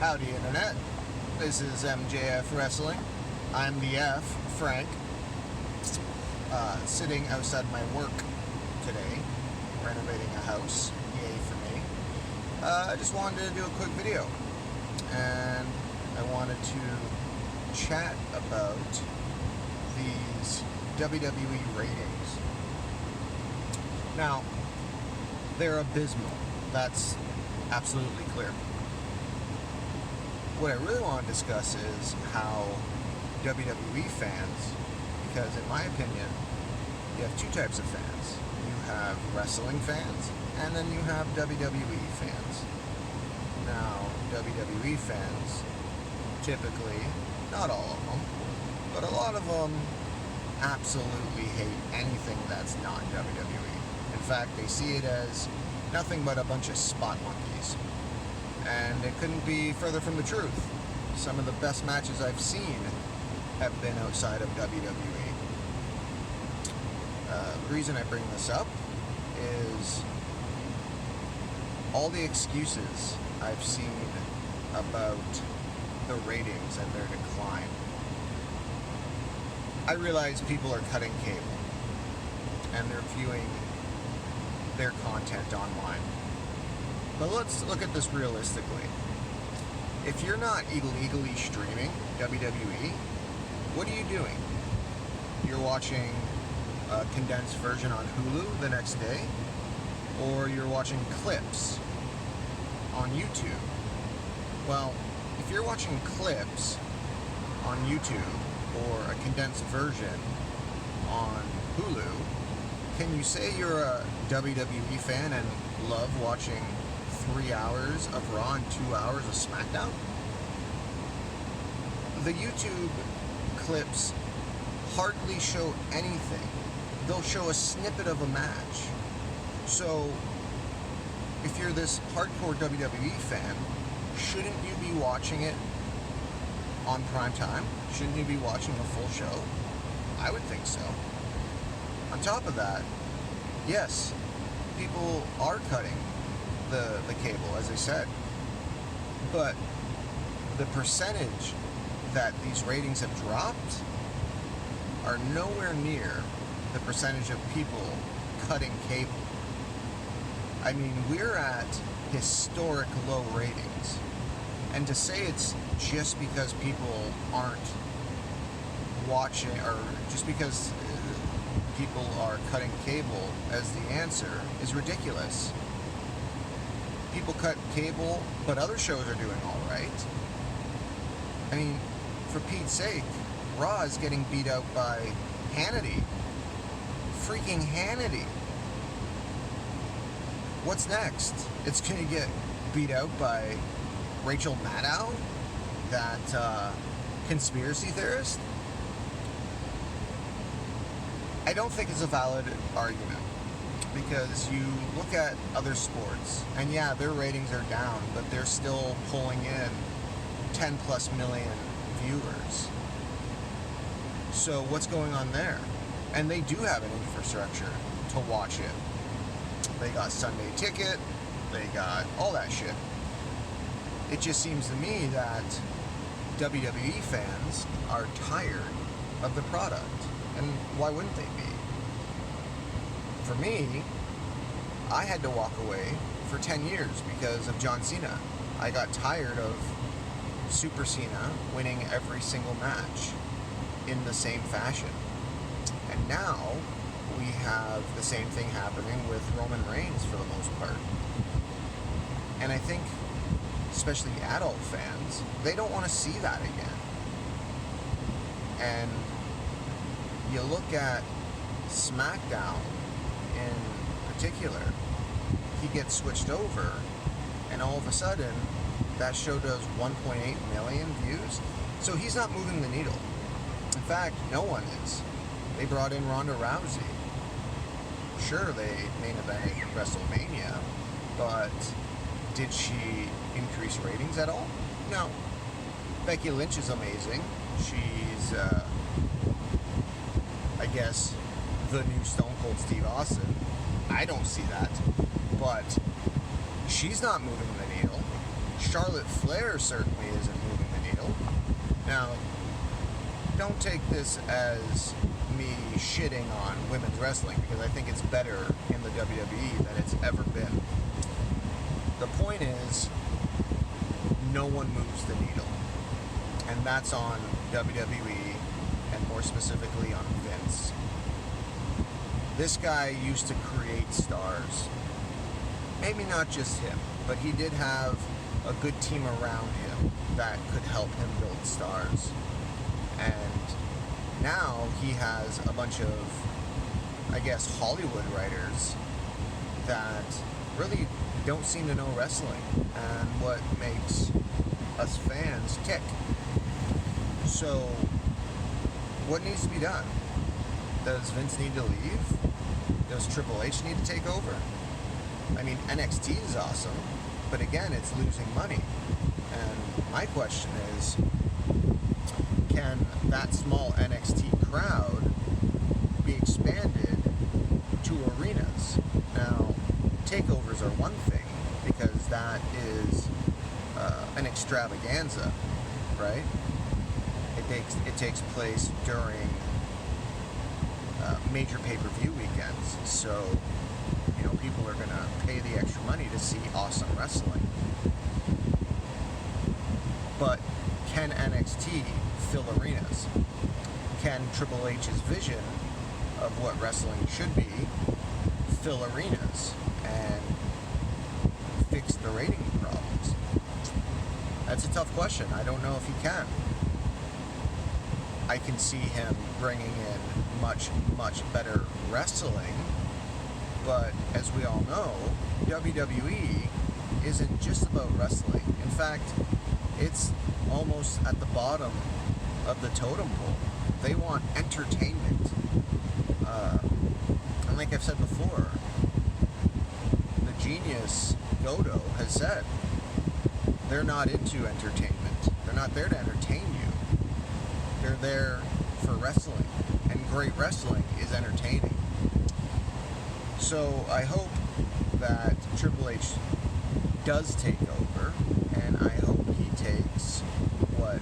Howdy Internet, this is MJF Wrestling. I'm the F, Frank, sitting outside my work today, renovating a house, yay for me. I just wanted to do a quick video, and I wanted to chat about these WWE ratings. Now, they're abysmal, that's absolutely clear. What I really want to discuss is how WWE fans, because in my opinion, you have two types of fans. You have wrestling fans, and then you have WWE fans. Now, WWE fans, typically, not all of them, but a lot of them absolutely hate anything that's not WWE. In fact, they see it as nothing but a bunch of spot monkeys. And it couldn't be further from the truth. Some of the best matches I've seen have been outside of WWE. The reason I bring this up is all the excuses I've seen about the ratings and their decline. I realize people are cutting cable and they're viewing their content online. But let's look at this realistically. If you're not illegally streaming WWE, what are you doing? You're watching a condensed version on Hulu the next day, or you're watching clips on YouTube. Well, if you're watching clips on YouTube or a condensed version on Hulu, can you say you're a WWE fan and love watching 3 hours of Raw and 2 hours of SmackDown? The YouTube clips hardly show anything. They'll show a snippet of a match. So, if you're this hardcore WWE fan, shouldn't you be watching it on prime time? Shouldn't you be watching the full show? I would think so. On top of that, yes, people are cutting the cable, as I said, but the percentage that these ratings have dropped are nowhere near the percentage of people cutting cable. I mean, we're at historic low ratings, and to say it's just because people aren't watching, or just because people are cutting cable as the answer, is ridiculous. People cut cable, but other shows are doing all right. I mean, for Pete's sake, Raw is getting beat out by Hannity. Freaking Hannity. What's next? It's going to get beat out by Rachel Maddow, that conspiracy theorist. I don't think it's a valid argument, because you look at other sports, and yeah, their ratings are down, but they're still pulling in 10 plus million viewers. So what's going on there? And they do have an infrastructure to watch it. They got Sunday Ticket, they got all that shit. It just seems to me that WWE fans are tired of the product. And why wouldn't they be? For me, I had to walk away for 10 years because of John Cena. I got tired of Super Cena winning every single match in the same fashion. And now we have the same thing happening with Roman Reigns for the most part. And I think, especially adult fans, they don't want to see that again. And you look at SmackDown in particular, he gets switched over, and all of a sudden, that show does 1.8 million views. So he's not moving the needle. In fact, no one is. They brought in Ronda Rousey. Sure, they main evented WrestleMania, but did she increase ratings at all? No. Becky Lynch is amazing. She's, I guess, the new Stone Cold Steve Austin. I don't see that, but she's not moving the needle. Charlotte Flair certainly isn't moving the needle. Now, don't take this as me shitting on women's wrestling, because I think it's better in the WWE than it's ever been. The point is, no one moves the needle. And that's on WWE, and more specifically on Vince. This guy used to create stars. Maybe not just him, but he did have a good team around him that could help him build stars. And now he has a bunch of, I guess, Hollywood writers that really don't seem to know wrestling and what makes us fans tick. So, what needs to be done? Does Vince need to leave? Does Triple H need to take over? I mean, NXT is awesome, but again, it's losing money. And my question is, can that small NXT crowd be expanded to arenas? Now, takeovers are one thing, because that is an extravaganza, right? It takes place during major pay-per-view weekends, so people are going to pay the extra money to see awesome wrestling. But can NXT fill arenas? Can Triple H's vision of what wrestling should be fill arenas and fix the rating problems? That's a tough question. I don't know if he can. I can see him bringing in much, much better wrestling, but as we all know, WWE isn't just about wrestling. In fact, it's almost at the bottom of the totem pole. They want entertainment. And like I've said before, the genius Goto has said, they're not into entertainment. They're not there to entertain you. They're there for wrestling. And great wrestling is entertaining. So I hope that Triple H does take over, and I hope he takes what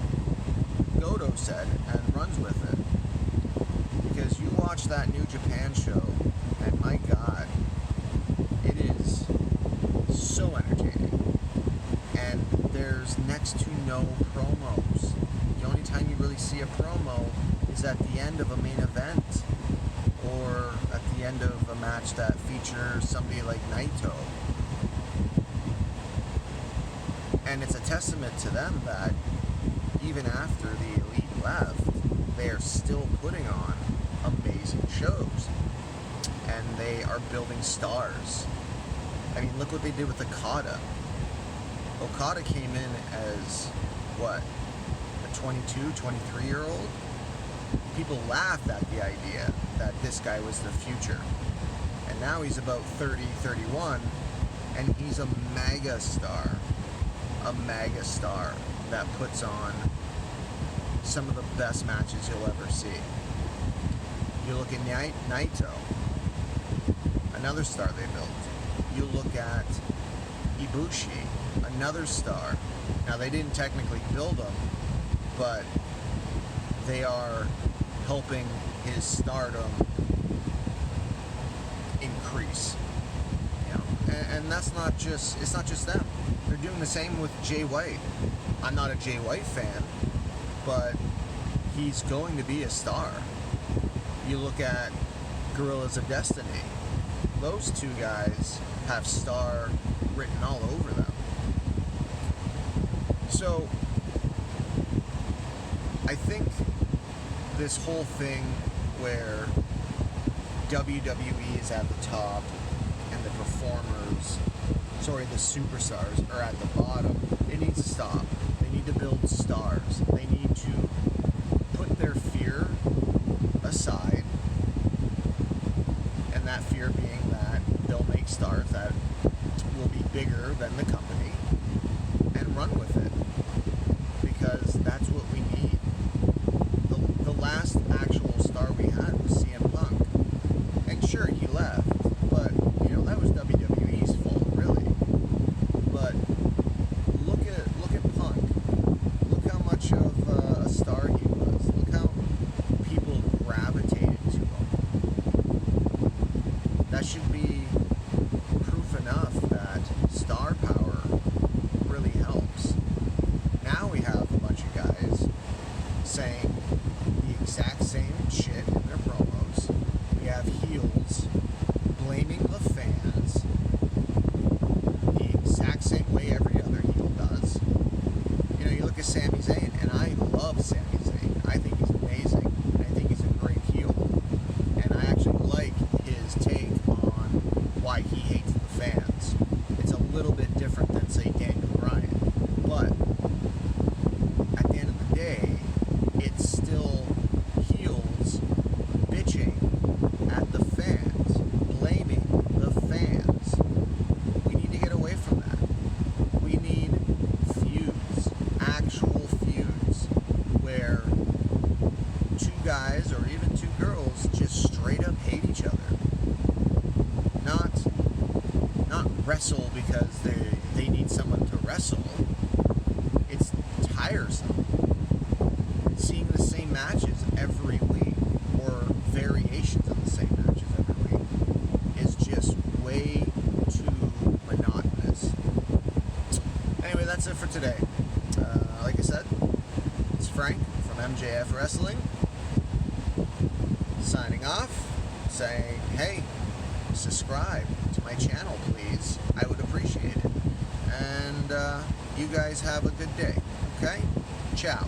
Goto said and runs with it. Because you watch that New Japan show, and my God, it is so entertaining. And there's next to no promos. The only time you really see a promo is at the end of a main event, or at the end of a match that features somebody like Naito. And it's a testament to them that even after the Elite left, they are still putting on amazing shows. And they are building stars. I mean, look what they did with Okada. Okada came in as, what, a 22, 23-year-old? People laughed at the idea that this guy was the future. And now he's about 30, 31, and he's a mega star. A mega star that puts on some of the best matches you'll ever see. You look at Naito, another star they built. You look at Ibushi, another star. Now, they didn't technically build him, but they are helping his stardom increase. And that's not just, it's not just them. They're doing the same with Jay White. I'm not a Jay White fan, but he's going to be a star. You look at Guerrillas of Destiny. Those two guys have star written all over them. So, I think this whole thing where WWE is at the top and the superstars are at the bottom, it needs to stop. They need to build stars. They need to put their fear aside, and that fear being that they'll make stars that will be bigger than the company, and run with it, because that's what we need. The last actual star we had was CM Punk, and sure, he left, but that was WWE's fault, really. But look at Sami Zayn, and I love Sami Zayn. I think he's amazing. I think he's a great heel. And I actually like his take on why he hates the fans. It's a little bit different than, say, Daniel Bryan. But at the end of the day, it's still heels bitching at the fans, blaming the fans. We need to get away from that. We need feuds, actual feuds, where two guys or even two girls just straight up hate each other. Not wrestle because they need someone to wrestle. It's tiresome. Seeing the same matches every week, or variations of the same matches every week, is just way too monotonous. Anyway, that's it for today. Like I said, it's Frank from MJF Wrestling, signing off, saying, hey, subscribe to my channel, please. I would appreciate it. And you guys have a good day, okay? Ciao.